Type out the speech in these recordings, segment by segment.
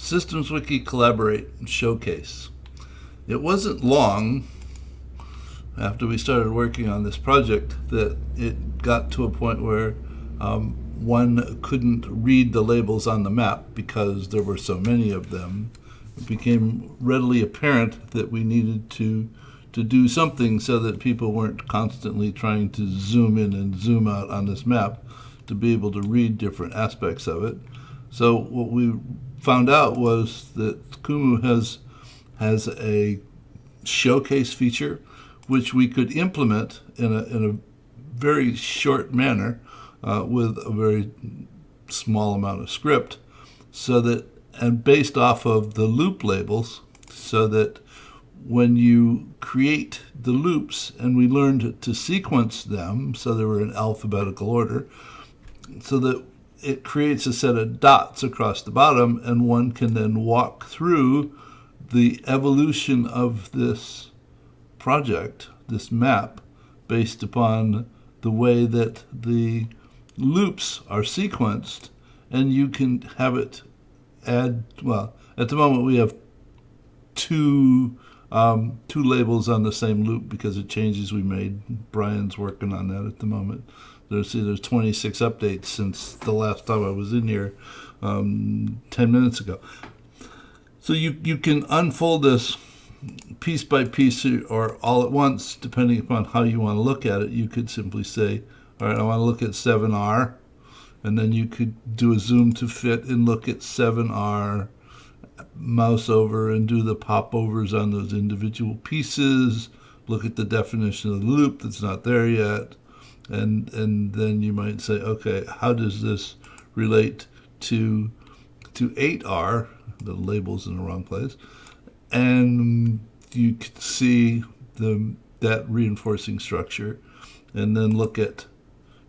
SystemsWiki Collaborate Showcase. It wasn't long after we started working on this project that it got to a point where one couldn't read the labels on the map because there were so many of them. It became readily apparent that we needed to do something so that people weren't constantly trying to zoom in and zoom out on this map to be able to read different aspects of it. So what we found out was that Kumu has a showcase feature which we could implement in a very short manner with a very small amount of script, so that, and based off of the loop labels, so that when you create the loops, and we learned to sequence them so they were in alphabetical order, so that it creates a set of dots across the bottom, and one can then walk through the evolution of this project, this map, based upon the way that the loops are sequenced. And you can have it add, well, at the moment we have two labels on the same loop because of changes we made. Brian's working on that at the moment. There's 26 updates since the last time I was in here 10 minutes ago. So you can unfold this piece by piece or all at once, depending upon how you want to look at it. You could simply say, all right, I want to look at 7R, and then you could do a zoom to fit and look at 7R, mouse over and do the popovers on those individual pieces, look at the definition of the loop that's not there yet, and then you might say, okay, how does this relate to 8R? The label's in the wrong place. And you can see that reinforcing structure, and then look at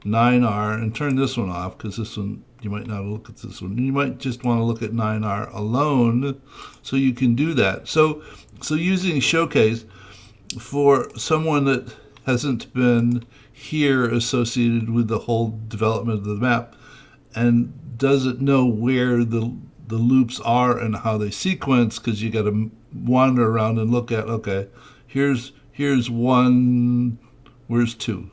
9R and turn this one off, because this one, you might not look at this one. You might just want to look at 9R alone, so you can do that. So using Showcase for someone that hasn't been here associated with the whole development of the map and doesn't know where the loops are and how they sequence, because you got to wander around and look at, okay, here's one, where's two?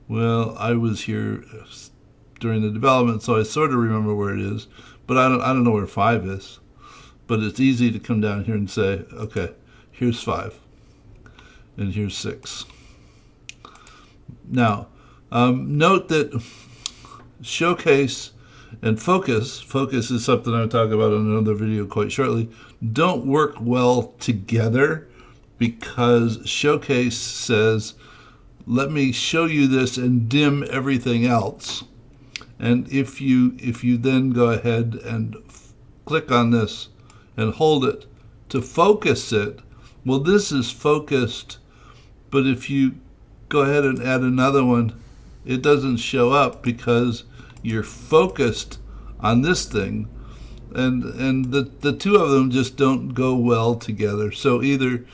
Well, I was here during the development, so I sort of remember where it is, but I don't know where 5 is. But it's easy to come down here and say, okay, here's 5, and here's 6. Now, note that Showcase and focus is something I'll talk about in another video quite shortly, don't work well together, because Showcase says, let me show you this and dim everything else. And if you then go ahead and click on this and hold it to focus it, well, this is focused, but if you go ahead and add another one, it doesn't show up because you're focused on this thing, and the two of them just don't go well together. So either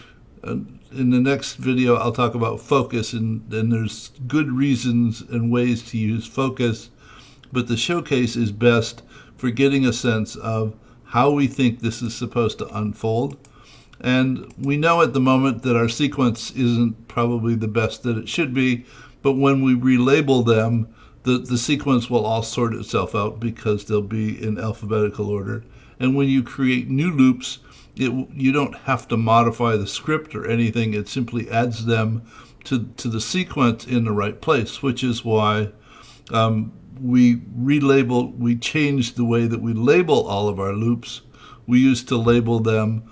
in the next video I'll talk about focus, and there's good reasons and ways to use focus, but the Showcase is best for getting a sense of how we think this is supposed to unfold. And we know at the moment that our sequence isn't probably the best that it should be, but when we relabel them, the sequence will all sort itself out because they'll be in alphabetical order. And when you create new loops, you don't have to modify the script or anything. It simply adds them to the sequence in the right place, which is why we changed the way that we label all of our loops. We used to label them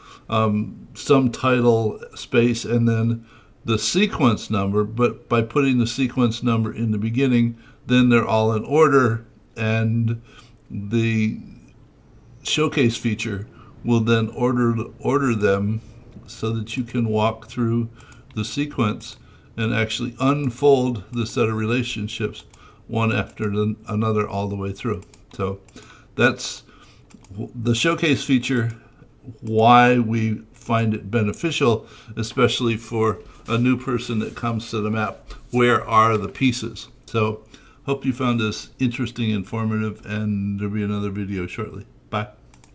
some title space and then the sequence number, but by putting the sequence number in the beginning, then they're all in order, and the Showcase feature will then order them so that you can walk through the sequence and actually unfold the set of relationships one after another all the way through. So that's the Showcase feature, why we find it beneficial, especially for a new person that comes to the map. Where are the pieces? So hope you found this interesting, informative, and there'll be another video shortly.